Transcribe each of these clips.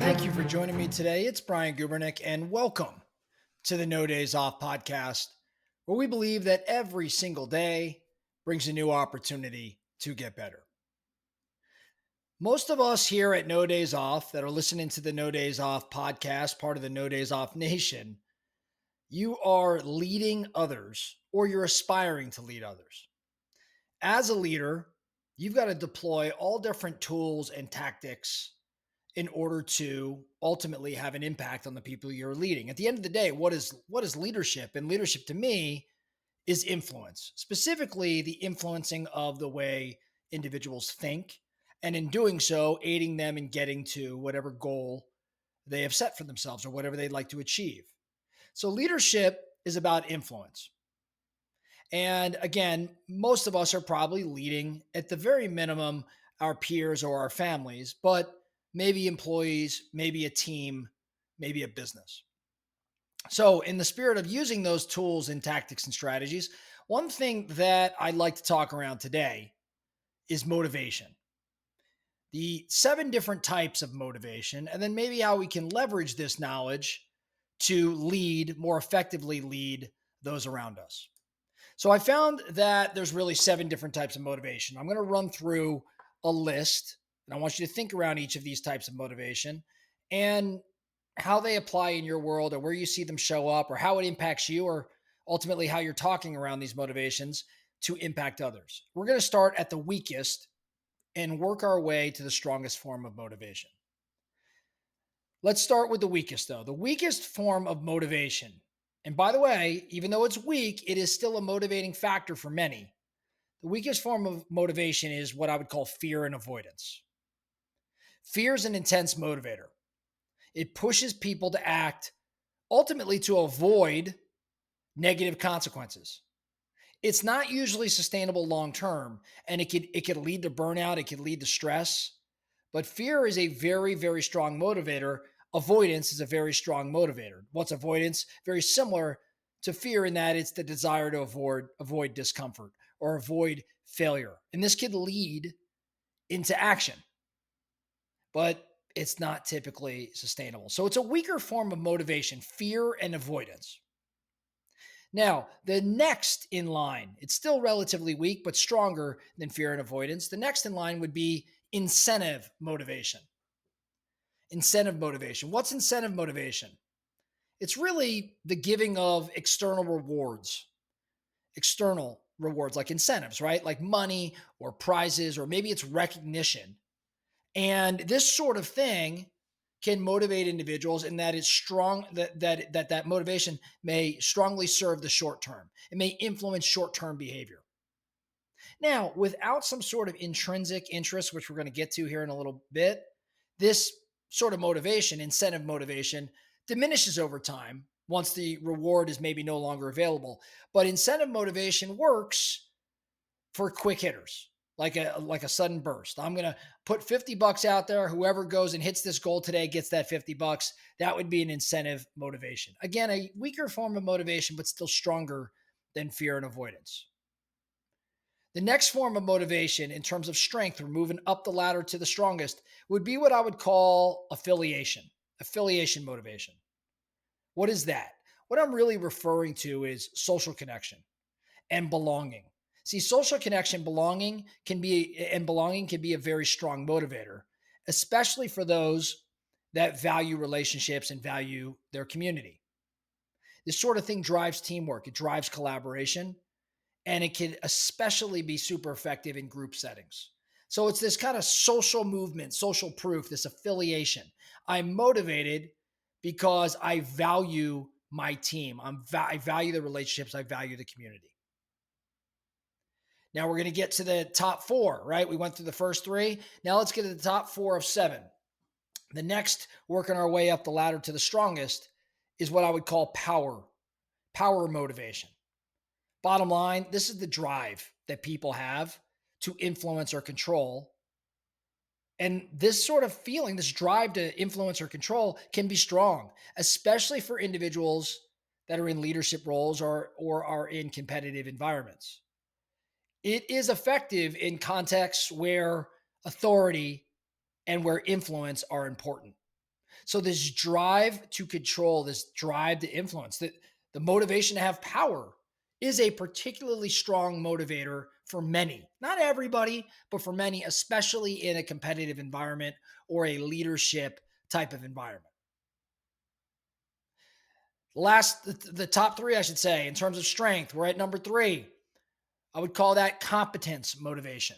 Thank you for joining me today. It's Brian Gubernick, and welcome to the No Days Off podcast, where we believe that every single day brings a new opportunity to get better. Most of us here at No Days Off that are listening to the No Days Off podcast, part of the No Days Off Nation, you are leading others or you're aspiring to lead others. As a leader, you've got to deploy all different tools and tactics in order to ultimately have an impact on the people you're leading. At the end of the day, what is leadership? And leadership to me is influence, specifically the influencing of the way individuals think, and in doing so, aiding them in getting to whatever goal they have set for themselves or whatever they'd like to achieve. So leadership is about influence. And again, most of us are probably leading at the very minimum our peers or our families, but maybe employees, maybe a team, maybe a business. So, in the spirit of using those tools and tactics and strategies, one thing that I'd like to talk around today is motivation. The 7 different types of motivation, and then maybe how we can leverage this knowledge to more effectively lead those around us. So I found that there's really 7 different types of motivation. I'm going to run through a list, and I want you to think around each of these types of motivation and how they apply in your world, or where you see them show up, or how it impacts you, or ultimately how you're talking around these motivations to impact others. We're going to start at the weakest and work our way to the strongest form of motivation. Let's start with the weakest, though. The weakest form of motivation. And by the way, even though it's weak, it is still a motivating factor for many. The weakest form of motivation is what I would call fear and avoidance. Fear is an intense motivator. It pushes people to act ultimately to avoid negative consequences. It's not usually sustainable long term, and it could lead to burnout, it could lead to stress. But fear is a very, very strong motivator. Avoidance is a very strong motivator. What's avoidance? Very similar to fear in that it's the desire to avoid discomfort or avoid failure. And this could lead into action, but it's not typically sustainable. So it's a weaker form of motivation, fear and avoidance. Now, the next in line, it's still relatively weak, but stronger than fear and avoidance. The next in line would be incentive motivation. Incentive motivation. What's incentive motivation? It's really the giving of external rewards like incentives, right? Like money or prizes, or maybe it's recognition. And this sort of thing can motivate individuals in that it's strong, that motivation may strongly serve the short term. It may influence short-term behavior. Now, without some sort of intrinsic interest, which we're going to get to here in a little bit, this sort of motivation, incentive motivation, diminishes over time once the reward is maybe no longer available. But incentive motivation works for quick hitters, like a sudden burst. I'm going to put $50 out there. Whoever goes and hits this goal today gets that $50. That would be an incentive motivation. Again, a weaker form of motivation, but still stronger than fear and avoidance. The next form of motivation in terms of strength, we're moving up the ladder to the strongest, would be what I would call affiliation motivation. What is that? What I'm really referring to is social connection and belonging. See, social connection, belonging can be a very strong motivator, especially for those that value relationships and value their community. This sort of thing drives teamwork, it drives collaboration, and it can especially be super effective in group settings. So it's this kind of social movement, social proof, this affiliation. I'm motivated because I value my team. I value the relationships. I value the community. Now we're going to get to the top 4, right? We went through the first 3. Now let's get to the top 4 of 7. The next, working our way up the ladder to the strongest, is what I would call power motivation. Bottom line, this is the drive that people have to influence or control. And this sort of feeling, this drive to influence or control, can be strong, especially for individuals that are in leadership roles or are in competitive environments. It is effective in contexts where authority and where influence are important. So this drive to control, this drive to influence, the motivation to have power is a particularly strong motivator for many. Not everybody, but for many, especially in a competitive environment or a leadership type of environment. The top three, I should say, in terms of strength, we're at number three. I would call that competence motivation.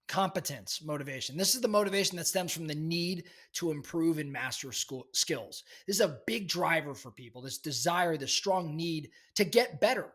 Competence motivation. This is the motivation that stems from the need to improve and master skills. This is a big driver for people. This desire, this strong need to get better.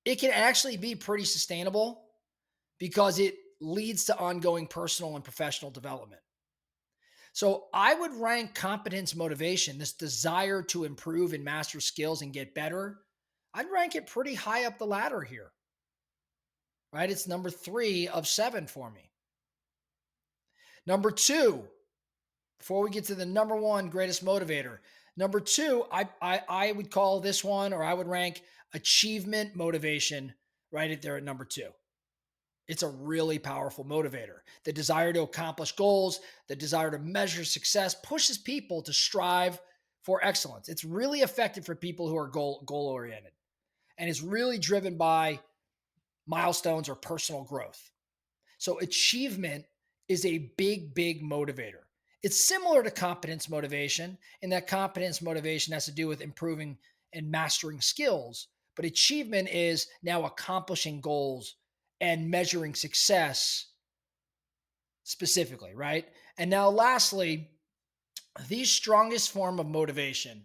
It can actually be pretty sustainable because it leads to ongoing personal and professional development. So I would rank competence motivation, this desire to improve and master skills and get better. I'd rank it pretty high up the ladder here, right? It's number three of seven for me. Number two, before we get to the number one greatest motivator, number two, I would call this one, or I would rank achievement motivation right at there at number two. It's a really powerful motivator. The desire to accomplish goals, the desire to measure success pushes people to strive for excellence. It's really effective for people who are goal oriented, and it's really driven by milestones or personal growth. So achievement is a big motivator. It's similar to competence motivation in that competence motivation has to do with improving and mastering skills, but achievement is now accomplishing goals and measuring success specifically, right? And now lastly, the strongest form of motivation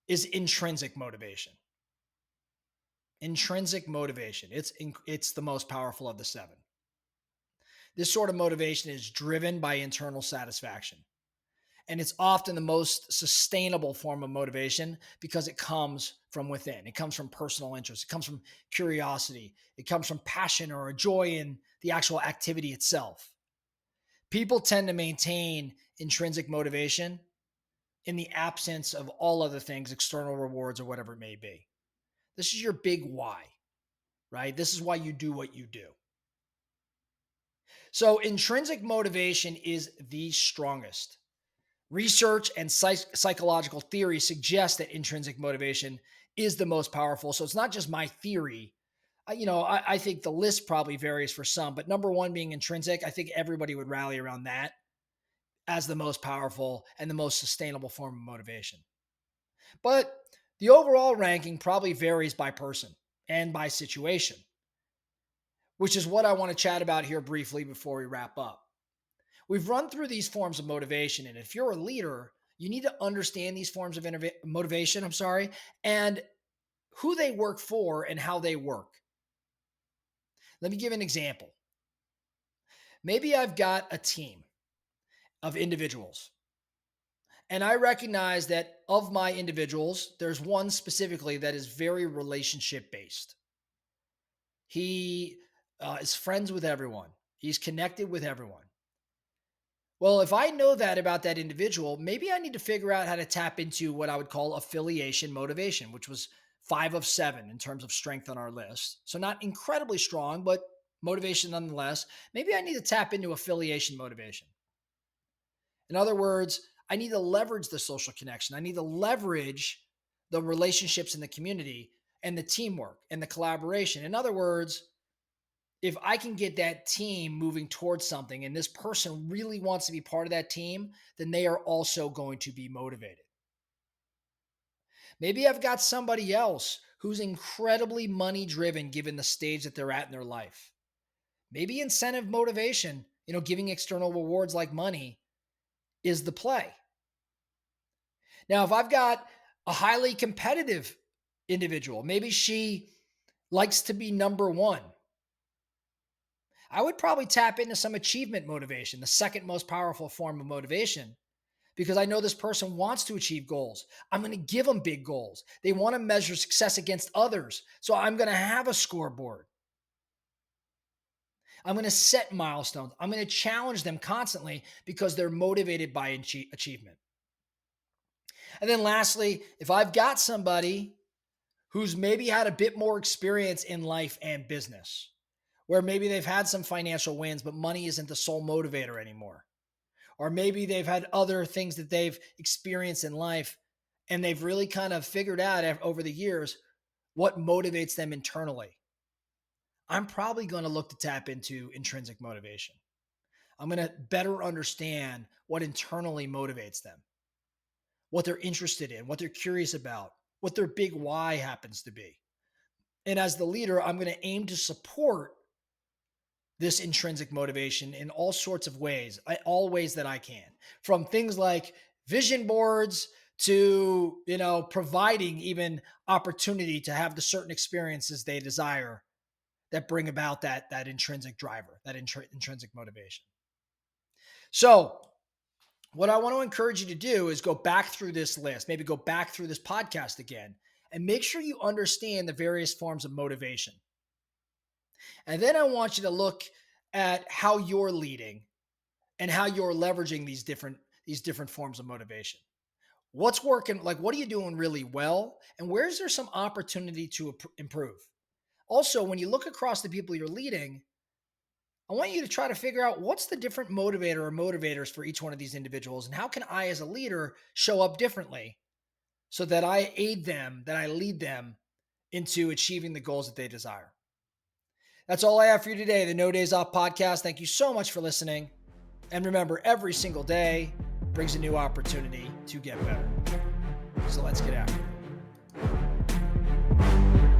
is intrinsic motivation. Intrinsic motivation. It's the most powerful of the seven. This sort of motivation is driven by internal satisfaction. And it's often the most sustainable form of motivation because it comes from within. It comes from personal interest. It comes from curiosity. It comes from passion or a joy in the actual activity itself. People tend to maintain intrinsic motivation in the absence of all other things, external rewards or whatever it may be. This is your big why, right? This is why you do what you do. So, intrinsic motivation is the strongest. Research and psychological theory suggest that intrinsic motivation is the most powerful. So, it's not just my theory. I think the list probably varies for some, but number one being intrinsic, I think everybody would rally around that as the most powerful and the most sustainable form of motivation. But the overall ranking probably varies by person and by situation, which is what I want to chat about here briefly before we wrap up. We've run through these forms of motivation, and if you're a leader, you need to understand these forms of motivation, and who they work for and how they work. Let me give an example. Maybe I've got a team of individuals, and I recognize that of my individuals, there's one specifically that is very relationship based. He is friends with everyone, he's connected with everyone. Well, if I know that about that individual, maybe I need to figure out how to tap into what I would call affiliation motivation, which was five of seven in terms of strength on our list. So, not incredibly strong, but motivation nonetheless. Maybe I need to tap into affiliation motivation. In other words, I need to leverage the social connection. I need to leverage the relationships in the community and the teamwork and the collaboration. In other words, if I can get that team moving towards something and this person really wants to be part of that team, then they are also going to be motivated. Maybe I've got somebody else who's incredibly money driven given the stage that they're at in their life. Maybe incentive motivation, giving external rewards like money is the play. Now, if I've got a highly competitive individual, maybe she likes to be number one. I would probably tap into some achievement motivation, the second most powerful form of motivation, because I know this person wants to achieve goals. I'm going to give them big goals. They want to measure success against others. So I'm going to have a scoreboard. I'm going to set milestones. I'm going to challenge them constantly because they're motivated by achievement. And then lastly, if I've got somebody who's maybe had a bit more experience in life and business, where maybe they've had some financial wins, but money isn't the sole motivator anymore. Or maybe they've had other things that they've experienced in life and they've really kind of figured out over the years what motivates them internally. I'm probably going to look to tap into intrinsic motivation. I'm going to better understand what internally motivates them, what they're interested in, what they're curious about, what their big why happens to be. And as the leader, I'm going to aim to support this intrinsic motivation in all sorts of ways, all ways that I can, from things like vision boards to, providing even opportunity to have the certain experiences they desire that bring about that intrinsic driver, that intrinsic motivation. So, what I want to encourage you to do is go back through this list, maybe go back through this podcast again, and make sure you understand the various forms of motivation. And then I want you to look at how you're leading and how you're leveraging these different forms of motivation. What's working? Like, what are you doing really well? And where's there some opportunity to improve? Also, when you look across the people you're leading, I want you to try to figure out what's the different motivator or motivators for each one of these individuals, and how can I, as a leader, show up differently so that I aid them, that I lead them into achieving the goals that they desire. That's all I have for you today, the No Days Off podcast. Thank you so much for listening. And remember, every single day brings a new opportunity to get better. So let's get after it.